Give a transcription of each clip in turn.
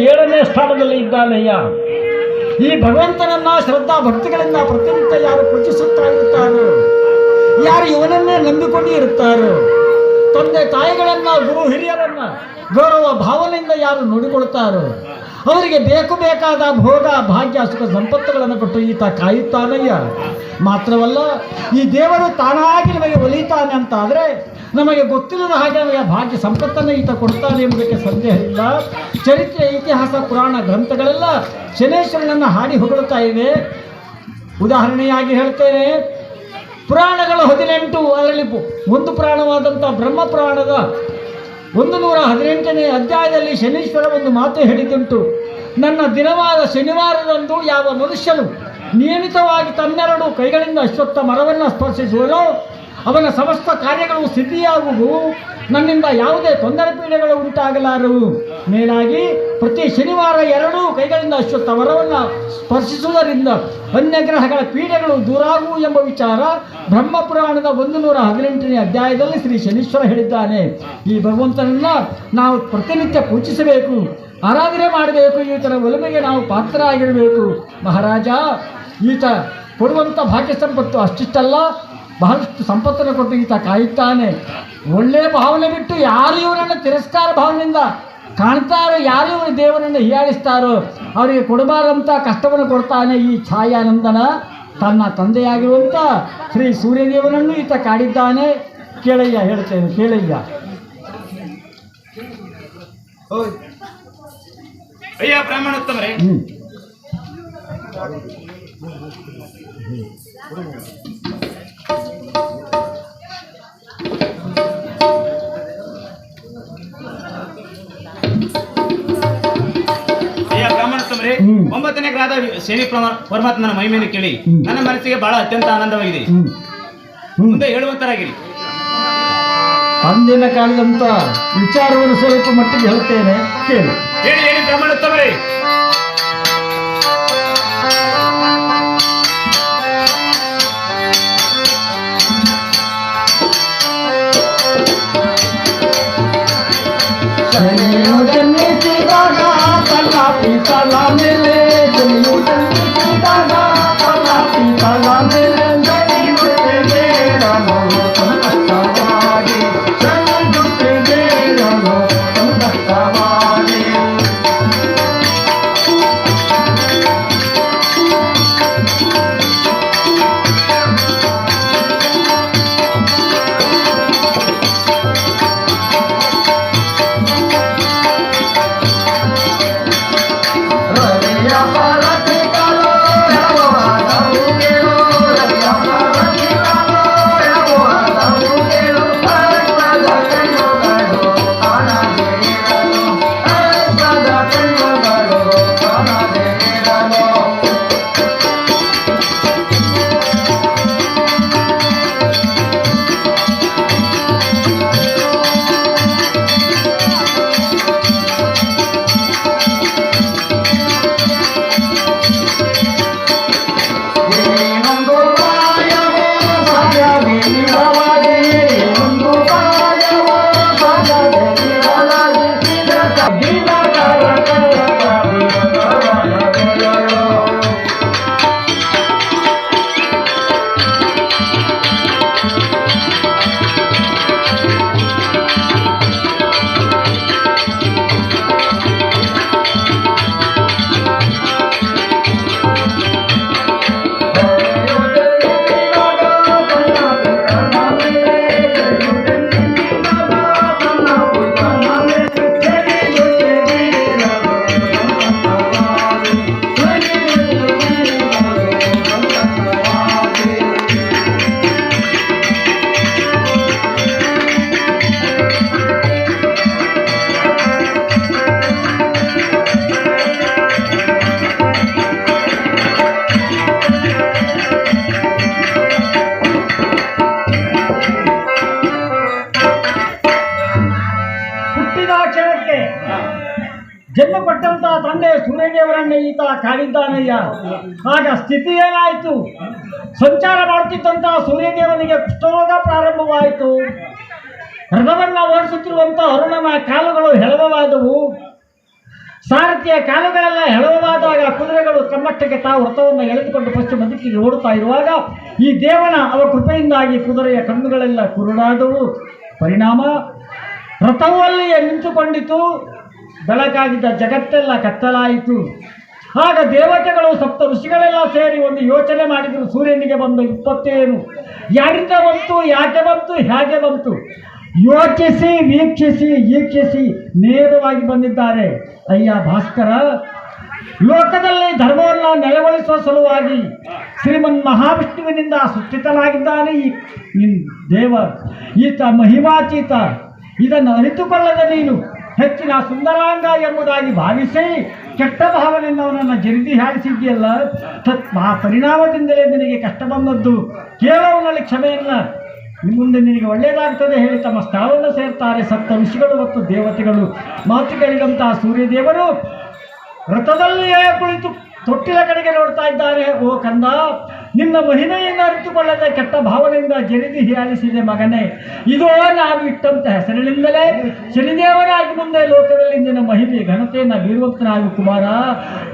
ಏಳನೇ ಸ್ಥಾನದಲ್ಲಿ ಇದ್ದಾನಯ್ಯ. ಈ ಭಗವಂತನನ್ನ ಶ್ರದ್ಧಾ ಭಕ್ತಿಗಳಿಂದ ಪ್ರತಿನಿತ್ಯ ಯಾರು ಪೂಜಿಸುತ್ತಾ ಇರುತ್ತಾರೋ, ಯಾರು ಇವನನ್ನೇ ನಂಬಿಕೊಂಡು ಇರುತ್ತಾರೋ, ತಂದೆ ತಾಯಿಗಳನ್ನ ಗುರು ಹಿರಿಯರನ್ನ ಗೌರವ ಭಾವನೆಯಿಂದ ಯಾರು ನೋಡಿಕೊಳ್ತಾರೋ ಅವರಿಗೆ ಬೇಕಾದ ಭೋಗ ಭಾಗ್ಯ ಸುಖ ಸಂಪತ್ತುಗಳನ್ನು ಕೊಟ್ಟು ಈತ ಕಾಯುತ್ತಾನಯ್ಯ. ಮಾತ್ರವಲ್ಲ, ಈ ದೇವರು ತಾನಾಗಿ ನಮಗೆ ಒಲಿತಾನೆ ಅಂತ ಆದರೆ ನಮಗೆ ಗೊತ್ತಿಲ್ಲದ ಹಾಗೆ ನಮಗೆ ಭಾಗ್ಯ ಸಂಪತ್ತನ್ನು ಈತ ಕೊಡ್ತಾನೆ ಎಂಬುದಕ್ಕೆ ಸಂದೇಹ ಇಲ್ಲ. ಚರಿತ್ರೆ, ಇತಿಹಾಸ, ಪುರಾಣ ಗ್ರಂಥಗಳೆಲ್ಲ ಶನೇಶ್ವರನನ್ನು ಹಾಡಿ ಹೊಗಳುತ್ತಾ ಇವೆ. ಉದಾಹರಣೆಯಾಗಿ ಹೇಳ್ತೇನೆ, ಪುರಾಣಗಳು 18, ಅದರಲ್ಲಿ ಒಂದು ಪುರಾಣವಾದಂಥ ಬ್ರಹ್ಮ ಪುರಾಣದ 118ನೇ ಅಧ್ಯಾಯದಲ್ಲಿ ಶನೀಶ್ವರ ಒಂದು ಮಾತು ಹೇಳಿದ್ದುಂಟು. ನನ್ನ ದಿನವಾದ ಶನಿವಾರದಂದು ಯಾವ ಮನುಷ್ಯನು ನಿಯಮಿತವಾಗಿ ತನ್ನೆರಡು ಕೈಗಳಿಂದ ಅಶ್ವತ್ಥ ಮರವನ್ನು ಸ್ಪರ್ಶಿಸುವನೋ ಅವನ ಸಮಸ್ತ ಕಾರ್ಯಗಳು ಸಿದ್ಧಿಯಾಗುವು, ನನ್ನಿಂದ ಯಾವುದೇ ತೊಂದರೆ ಪೀಡೆಗಳು ಉಂಟಾಗಲಾರವು. ಮೇಲಾಗಿ ಪ್ರತಿ ಶನಿವಾರ 2 ಕೈಗಳಿಂದ ಅಶ್ವತ್ಥ ಮರವನ್ನು ಸ್ಪರ್ಶಿಸುವುದರಿಂದ ಅನ್ಯಗ್ರಹಗಳ ಪೀಡೆಗಳು ದೂರಾಗುವು ಎಂಬ ವಿಚಾರ ಬ್ರಹ್ಮಪುರಾಣದ 118ನೇ ಅಧ್ಯಾಯದಲ್ಲಿ ಶ್ರೀ ಶನೀಶ್ವರ ಹೇಳಿದ್ದಾನೆ. ಈ ಭಗವಂತನನ್ನ ನಾವು ಪ್ರತಿನಿತ್ಯ ಪೂಜಿಸಬೇಕು, ಆರಾಧನೆ ಮಾಡಬೇಕು. ಈತನ ಒಲುಮೆಗೆ ನಾವು ಪಾತ್ರರಾಗಿರಬೇಕು. ಮಹಾರಾಜ ಈತ ಕೊಡುವಂಥ ಭಾಗ್ಯ ಸಂಪತ್ತು ಅಷ್ಟಿಷ್ಟಲ್ಲ, ಬಹಳಷ್ಟು ಸಂಪತ್ತನ್ನು ಕೊಟ್ಟು ಈತ ಕಾಯುತ್ತಾನೆ. ಒಳ್ಳೆಯ ಭಾವನೆ ಬಿಟ್ಟು ಯಾರು ಇವರನ್ನು ತಿರಸ್ಕಾರ ಭಾವನೆಯಿಂದ ಕಾಣ್ತಾರೋ, ಯಾರು ಇವರು ದೇವರನ್ನು ಹೀಯಾಳಿಸ್ತಾರೋ ಅವರಿಗೆ ಕೊಡಬಾರಂಥ ಕಷ್ಟವನ್ನು ಕೊಡ್ತಾನೆ. ಈ ಛಾಯಾನಂದನ ತನ್ನ ತಂದೆಯಾಗಿರುವಂಥ ಶ್ರೀ ಸೂರ್ಯದೇವನನ್ನು ಈತ ಕಾಡಿದ್ದಾನೆ. ಕೇಳಯ್ಯ, ಹೇಳ್ತೇನೆ ಕೇಳಯ್ಯ. ಅಯ್ಯ ಬ್ರಾಹ್ಮಣೋತ್ತಮರೇ, ಬ್ರಾಹ್ಮಣೋತ್ತಮರೇ, 9ನೇ ಗ್ರಹದ ಶನಿ ಪರಮಾತ್ಮನ ಮಹಿಮೆಯನ್ನು ಕೇಳಿ ನನ್ನ ಮನಸ್ಸಿಗೆ ಬಹಳ ಅತ್ಯಂತ ಆನಂದವಾಗಿದೆ. ಮುಂದೆ ಹೇಳುವಂತರಾಗಿರಿ. ಅಂದಿನ ಕಾಲದಂತ ವಿಚಾರವನ್ನು ಸ್ವಲ್ಪ ಮಟ್ಟಿಗೆ ಹೇಳ್ತೇನೆ, ಕೇಳಿ. ಹೇಳಿ ಬ್ರಾಹ್ಮಣೋತ್ತಮರೇ. ಜನ್ಮ ಕೊಟ್ಟಂತಹ ತಂದೆ ಸೂರ್ಯದೇವರನ್ನೇ ಈತ ಕಾಡಿದ್ದಾನಯ್ಯ. ಆಗ ಸ್ಥಿತಿ ಏನಾಯಿತು? ಸಂಚಾರ ಮಾಡುತ್ತಿದ್ದಂತಹ ಸೂರ್ಯದೇವನಿಗೆ ಕುಷ್ಠರೋಗ ಪ್ರಾರಂಭವಾಯಿತು. ರಥವನ್ನು ಓಡಿಸುತ್ತಿರುವಂತಹ ಅರುಣನ ಕಾಲುಗಳು ಹೆಳವಾದವು. ಸಾರಥಿಯ ಕಾಲುಗಳೆಲ್ಲ ಹೆಳವಾದಾಗ ಕುದುರೆಗಳು ತಮ್ಮಷ್ಟಕ್ಕೆ ತಾವು ರಥವನ್ನು ಎಳೆದುಕೊಂಡು ಪಶ್ಚಿಮ ದಿಕ್ಕಿಗೆ ಓಡುತ್ತಾ ಇರುವಾಗ ಈ ದೇವನ ಅವ ಕೃಪೆಯಿಂದಾಗಿ ಕುದುರೆಯ ಕಣ್ಣುಗಳೆಲ್ಲ ಕುರುಡಾದವು. ಪರಿಣಾಮ ರಥವು ಅಲ್ಲಿಯೇ ನಿಂತುಕೊಂಡಿತು. ಬೆಳಕಾಗಿದ್ದ ಜಗತ್ತೆಲ್ಲ ಕತ್ತಲಾಯಿತು. ಆಗ ದೇವತೆಗಳು ಸಪ್ತ ಋಷಿಗಳೆಲ್ಲ ಸೇರಿ ಒಂದು ಯೋಚನೆ ಮಾಡಿದರು. ಸೂರ್ಯನಿಗೆ ಬಂದ ವಿಪತ್ತೇನು, ಯಾರಿಂದ ಬಂತು, ಯಾಕೆ ಬಂತು, ಹೇಗೆ ಬಂತು, ಯೋಚಿಸಿ ಈಕ್ಷಿಸಿ ನೇರವಾಗಿ ಬಂದಿದ್ದಾರೆ. ಅಯ್ಯ ಭಾಸ್ಕರ, ಲೋಕದಲ್ಲಿ ಧರ್ಮವನ್ನು ನೆಲೆಗೊಳಿಸುವ ಸಲುವಾಗಿ ಶ್ರೀಮನ್ ಮಹಾವಿಷ್ಣುವಿನಿಂದ ಸೃಷ್ಟಿತನಾಗಿದ್ದಾನೆ ಈ ದೇವ. ಈತ ಮಹಿಮಾತೀತ. ಇದನ್ನು ಅರಿತುಕೊಳ್ಳದ ನೀನು ಹೆಚ್ಚಿನ ಸುಂದರಾಂಗ ಎಂಬುದಾಗಿ ಭಾವಿಸಿ ಕೆಟ್ಟ ಭಾವನೆಯಿಂದ ಅವನನ್ನು ಜರಿದಿ ಹಾರಿಸಿದ್ಯಲ್ಲ. ಆ ಪರಿಣಾಮದಿಂದಲೇ ನಿನಗೆ ಕಷ್ಟ ಬಂದದ್ದು. ಕೇಳವನಲ್ಲಿ ಕ್ಷಮೆಯಲ್ಲ. ಮುಂದೆ ನಿನಗೆ ಒಳ್ಳೆಯದಾಗ್ತದೆ ಹೇಳಿ ತಮ್ಮ ಸ್ಥಳವನ್ನು ಸೇರ್ತಾರೆ ಸಪ್ತ ಋಷಿಗಳು ಮತ್ತು ದೇವತೆಗಳು. ಮಾತು ಕೇಳಿದಂತಹ ಸೂರ್ಯದೇವರು ರಥದಲ್ಲಿಯೇ ಕುಳಿತು ತೊಟ್ಟಿಲ ಕಡೆಗೆ ನೋಡ್ತಾ ಇದ್ದಾರೆ. ಓ ಕಂದ, ನಿನ್ನ ಮಹಿಮೆಯನ್ನು ಅರಿತುಕೊಳ್ಳದೆ ಕೆಟ್ಟ ಭಾವನೆಯಿಂದ ಜರಿದಿ ಹೀಯಾಳಿಸಿದೆ ಮಗನೇ. ಇದೋ ನಾವು ಇಟ್ಟಂತ ಹೆಸರಿನಿಂದಲೇ ಶನಿದೇವನಾಗಿ ಮುಂದೆ ಲೋಕದಲ್ಲಿ ನಿನ್ನ ಮಹಿಮೆ ಘನತೆಯನ್ನು ಬೀರುವಂತನಾಗಿ ಕುಮಾರ.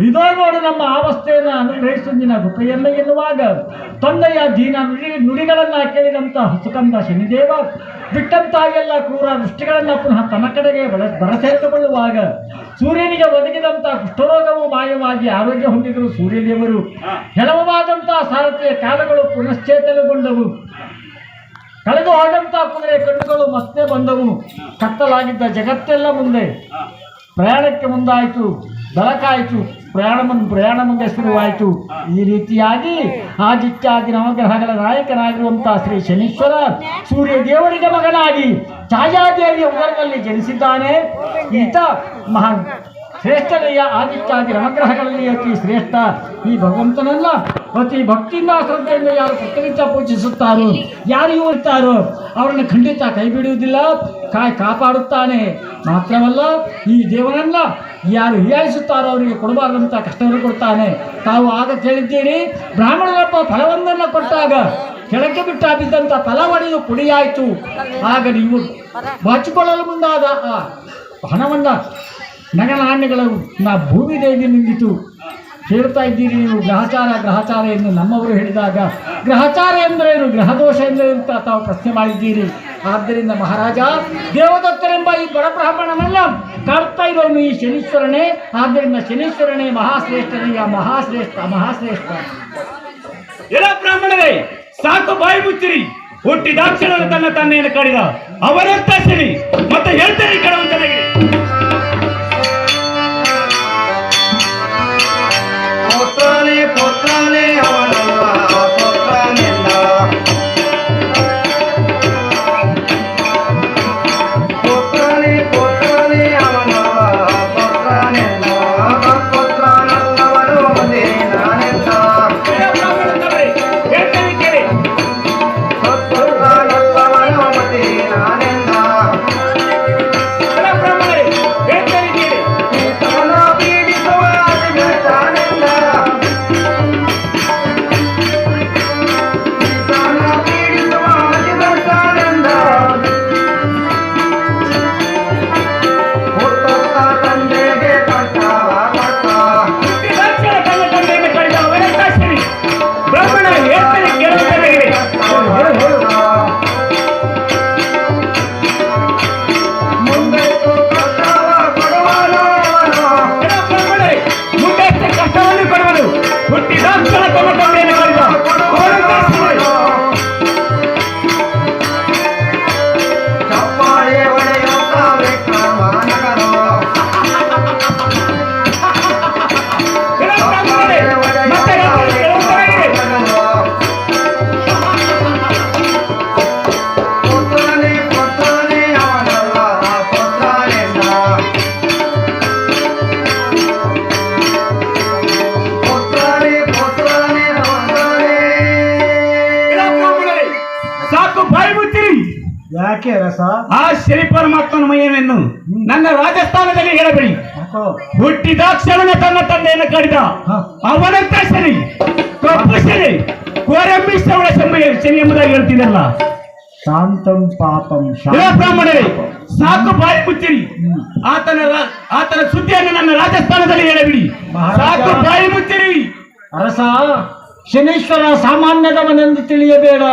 ಇದೋ ನೋಡು ನಮ್ಮ ಅವಸ್ಥೆಯನ್ನು ಅನುಗ್ರಹಿಸು ನಿನ್ನ ಕೃಪೆಯನ್ನು ಎನ್ನುವಾಗ ತಂದೆಯ ದೀನ ನುಡಿಗಳನ್ನು ಕೇಳಿದಂಥ ಹಸುಕಂದ ಶನಿದೇವ ಬಿಟ್ಟಂತಾಗೆಲ್ಲ ಕ್ರೂರ ದೃಷ್ಟಿಗಳನ್ನು ಪುನಃ ತನ್ನ ಕಡೆಗೆ ಬರಸೇರಿಸಿಕೊಳ್ಳುವಾಗ ಸೂರ್ಯನಿಗೆ ಒದಗಿದಂಥ ಕುಷ್ಠರೋಗವು ಮಾಯವಾಗಿ ಆರೋಗ್ಯ ಹೊಂದಿದರು ಸೂರ್ಯದೇವರು. ಹೆಳವಾದಂತಹ ಸಾರಥಿಯ ಕಾಲಗಳು ಪುನಶ್ಚೇತನಗೊಂಡವು. ಕಳೆದು ಹೋದಂತಹ ಕುದುರೆ ಕಣ್ಣುಗಳು ಮತ್ತೆ ಬಂದವು. ಕತ್ತಲಾಗಿದ್ದ ಜಗತ್ತೆಲ್ಲ ಮುಂದೆ ಪ್ರಯಾಣಕ್ಕೆ ಮುಂದಾಯಿತು. ಬೆಳಕಾಯಿತು. ಪ್ರಯಾಣ ಮುಂದೆ ಶುರುವಾಯಿತು. ಈ ರೀತಿಯಾಗಿ ಆದಿತ್ಯಾದಿ ನವಗ್ರಹಗಳ ನಾಯಕನಾಗಿರುವಂತಹ ಶ್ರೀ ಶನೀಶ್ವರ ಸೂರ್ಯ ದೇವರಿಗೆ ಮಗನಾಗಿ ಛಾಯಾದೇವಿಯ ಉದರದಲ್ಲಿ ಜನಿಸಿದ್ದಾನೆ. ಈತ ಮಹಾನ್ ಶ್ರೇಷ್ಠನೆಯ ಆದಿತ್ಯಾದಿ ನವಗ್ರಹಗಳಲ್ಲಿ ಅತಿ ಶ್ರೇಷ್ಠ. ಈ ಭಗವಂತನನ್ನ ಅತಿ ಭಕ್ತಿಯಿಂದ ಶ್ರದ್ಧೆಯಿಂದ ಯಾರು ಪ್ರತಿನಿತ್ಯ ಪೂಜಿಸುತ್ತಾರೋ, ಯಾರು ಇರುತ್ತಾರೋ ಅವರನ್ನು ಖಂಡಿತ ಕೈ ಬಿಡುವುದಿಲ್ಲ, ಕಾಪಾಡುತ್ತಾನೆ. ಮಾತ್ರವಲ್ಲ, ಈ ದೇವನನ್ನ ಯಾರು ಹೀಯಾಳಿಸುತ್ತಾರೋ ಅವರಿಗೆ ಕೊಡಬಾರದಂಥ ಕಷ್ಟವನ್ನು ಕೊಡ್ತಾನೆ. ತಾವು ಆಗ ಕೇಳಿದ್ದೀರಿ, ಬ್ರಾಹ್ಮಣರೊಬ್ಬ ಫಲವೊಂದನ್ನು ಕೊಟ್ಟಾಗ ಕೆಳಕ್ಕೆ ಬಿಟ್ಟು ಬಿದ್ದಂಥ ಫಲವಡಿಯು ಪುಡಿಯಾಯಿತು. ಆಗ ನೀವು ಬಾಚಿಕೊಳ್ಳಲು ಮುಂದಾದ ಆ ಹಣವನ್ನು ನಗನಾಣ್ಯಗಳು ಭೂಮಿ ದೇವಿ ನಿಂದಿತು. ಹೇಳ್ತಾ ಇದ್ದೀರಿ ನೀವು ಗ್ರಹಚಾರ ಎಂದು ನಮ್ಮವರು ಹೇಳಿದಾಗ ಗ್ರಹಚಾರ ಎಂದರೇನು, ಗ್ರಹದೋಷ ಎಂದರೆ ಅಂತ ತಾವು ಪ್ರಶ್ನೆ ಮಾಡಿದ್ದೀರಿ. ಆದ್ದರಿಂದ ಮಹಾರಾಜ, ದೇವದತ್ತರೆಂಬ ಈ ಬಡಬ್ರಾಹ್ಮಣನೆಲ್ಲ ಕಾಡ್ತಾ ಇರೋನು ಈ ಶನೀಶ್ವರನೇ. ಆದ್ದರಿಂದ ಶನೀಶ್ವರನೇ ಮಹಾಶ್ರೇಷ್ಠನೆಯ ಮಹಾಶ್ರೇಷ್ಠ. ಎಲ್ಲ ಬ್ರಾಹ್ಮಣರೇ ಸಾಕು, ಬಾಯಿ ಮುಚ್ಚಿರಿ. ಹುಟ್ಟಿದಾಕ್ಷಣ ತನ್ನ ತಂದೆಯನ್ನು ಕಡಿದ ಅವರಂತ ಶನಿ ಮತ್ತೆ ಹೇಳ್ತಾರೆ ಕೆಲವಂತನಾಗಿದೆ. ಪುತ್ರನೇ ಅವನಲ್ಲ ಪುತ್ರನಿಲ್ಲ, ಪುತ್ರನೇ ಅವನಲ್ಲ ಪುತ್ರನಿಲ್ಲ, ಪುತ್ರನಲ್ಲವನು ಮದಿ ನಾನೆಲ್ಲ, ಪುತ್ರನಲ್ಲವನು ಮದಿ ನಾನೆಲ್ಲ, ತನ್ನ ಪೀಡಿಸುವ ಅಧಿಕಾರನೆಲ್ಲ, ಯಾಕೆ ರಸ? ಆ ಶನಿ ಪರಮಾತ್ಮನ ಮಹಿಮೆಯನ್ನು ನನ್ನ ರಾಜಸ್ಥಾನದಲ್ಲಿ ಹೇಳಬೇಡಿ. ಹುಟ್ಟಿದಾಕ್ಷಣ ತನ್ನ ತಂದೆಯನ್ನು ಕಡಿದ ಅವನಂತ ಶನಿ, ಕಪ್ಪು ಶನಿ, ಕೋರಂಬಿಷ್ಟವಳ ಶನಿ ಎಂಬುದಾಗಿ ಹೇಳ್ತಿದ್ದಲ್ಲ. ಶಾಂತಂ ಪಾಪಂ ಬ್ರಾಹ್ಮಣರೇ, ಸಾಕು ಬಾಯಿ ಮುಚ್ಚಿರಿ. ಆತನ ಸುದ್ದಿಯನ್ನು ನನ್ನ ರಾಜಸ್ಥಾನದಲ್ಲಿ ಹೇಳಬಿಡಿ. ಸಾಕು ಬಾಯಿ ಮುಚ್ಚಿರಿ. ಅರಸ, ಶನೇಶ್ವರ ಸಾಮಾನ್ಯದವನೆಂದು ತಿಳಿಯಬೇಡ.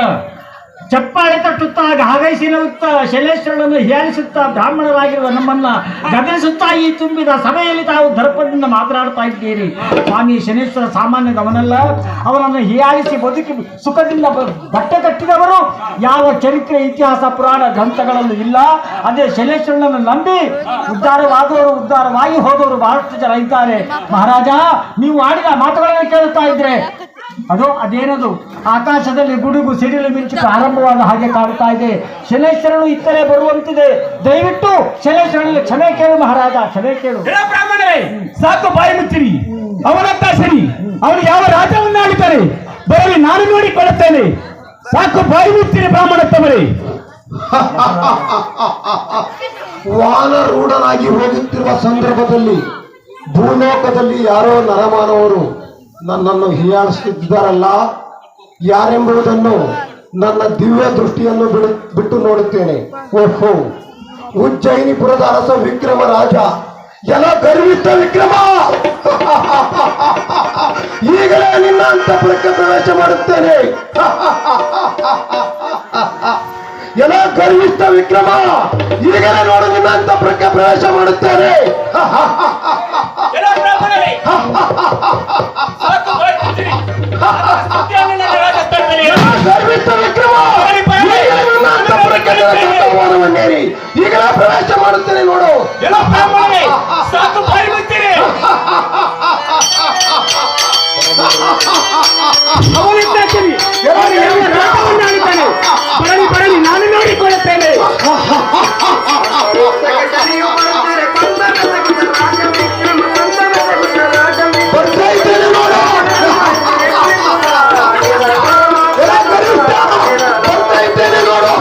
ಚಪ್ಪಾಳೆ ತಟ್ಟುತ್ತಾ ಹಾಗೈಸಿ ನಗುತ್ತಾ ಶನೇಶ್ವರನನ್ನು ಹೀಯಾಳಿಸುತ್ತಾ ಬ್ರಾಹ್ಮಣರಾಗಿರುವ ನಮ್ಮನ್ನ ಗದರಿಸುತ್ತಾ ಈ ತುಂಬಿದ ಸಭೆಯಲ್ಲಿ ತಾವು ದರ್ಪದಿಂದ ಮಾತನಾಡ್ತಾ ಇದ್ದೀರಿ. ಸ್ವಾಮಿ ಶನೇಶ್ವರ ಸಾಮಾನ್ಯದವನಲ್ಲ. ಅವನನ್ನು ಹೀಯಾಳಿಸಿ ಬದುಕಿ ಸುಖದಿಂದ ಬಟ್ಟೆ ಕಟ್ಟಿದವರು ಯಾವ ಚರಿತ್ರೆ, ಇತಿಹಾಸ, ಪುರಾಣ ಗ್ರಂಥಗಳಲ್ಲೂ ಇಲ್ಲ. ಅದೇ ಶನೇಶ್ವರನನ್ನು ನಂಬಿ ಉದ್ಧಾರವಾದವರು, ಉದ್ಧಾರವಾಗಿ ಹೋದವರು ಬಹಳಷ್ಟು ಜನ ಇದ್ದಾರೆ. ಮಹಾರಾಜ, ನೀವು ಆಡಿದ ಮಾತುಗಳನ್ನು ಕೇಳುತ್ತಾ ಇದ್ರೆ ಅದೇನದು ಆಕಾಶದಲ್ಲಿ ಗುಡುಗು ಸಿಡಿಲು ಮಿಂಚು ಆರಂಭವಾದ ಹಾಗೆ ಕಾಣ್ತಾ ಇದೆ. ಶನೇಶ್ವರನು ಇತ್ತಲೇ ಬರುವಂತಿದೆ. ದಯವಿಟ್ಟು ಶನೇಶ್ವರನಿಗೆ ಕ್ಷಮೆ ಕೇಳು ಮಹಾರಾಜ, ಕ್ಷಮೆ ಕೇಳು. ಬ್ರಾಹ್ಮಣರೇ, ಸಾಕು ಬಾಯಿ ಮುಚ್ಚಿರಿ. ಅವನಂತ ಸರಿ, ಅವನು ಯಾವ ರಾಜ್ಯವನ್ನು ಆಳುತ್ತಾರೆ ಬರಲಿ, ನಾನು ನೋಡಿಕೊಳ್ಳುತ್ತೇನೆ. ಸಾಕು ಬಾಯಿ ಮುಚ್ಚಿರಿ ಬ್ರಾಹ್ಮಣತ್ತವರೇ. ವಾನರೂಢನಾಗಿ ಹೋಗುತ್ತಿರುವ ಸಂದರ್ಭದಲ್ಲಿ ಭೂಲೋಕದಲ್ಲಿ ಯಾರೋ ನರಮಾನವರು ನನ್ನನ್ನು ಹೀಯಾಳಿಸುತ್ತಿದ್ದಾರಲ್ಲ, ಯಾರೆಂಬುದನ್ನು ನನ್ನ ದಿವ್ಯ ದೃಷ್ಟಿಯನ್ನು ಬಿಟ್ಟು ನೋಡುತ್ತೇನೆ. ಓಹೋ, ಉಜ್ಜಯಿನಿಪುರದ ಅರಸ ವಿಕ್ರಮ ರಾಜ, ಎಲ್ಲ ಗರ್ವಿಷ್ಠ ವಿಕ್ರಮ, ಈಗಲೇ ನಿನ್ನ ಅಂತಃಪುರಕ್ಕೆ ಪ್ರವೇಶ ಮಾಡುತ್ತೇನೆ. ಎಲ್ಲ ಗರ್ವಿಷ್ಠ ವಿಕ್ರಮ, ಈಗಲೇ ನೋಡು ನಿನ್ನ ಅಂತಃಪುರಕ್ಕೆ ಪ್ರವೇಶ ಮಾಡುತ್ತೇನೆ. ಗರ್ವಿಷ್ಠ ವಿಕ್ರಮ, ಅಂತಃಪುರಕ್ಕೆ ಈಗಲೇ ಪ್ರವೇಶ ಮಾಡುತ್ತೇನೆ ನೋಡು. ಸಾಕು ಬಾಯಿ ಮುಚ್ಚಿರಿ. ಬರಲಿ, ನಾನು ನೋಡಿಕೊಳ್ಳುತ್ತೇನೆ. ಬರ್ತಾ ಇದ್ದೇನೆ ನೋಡು, ಬರ್ತಾ ಇದ್ದೇನೆ ನೋಡು.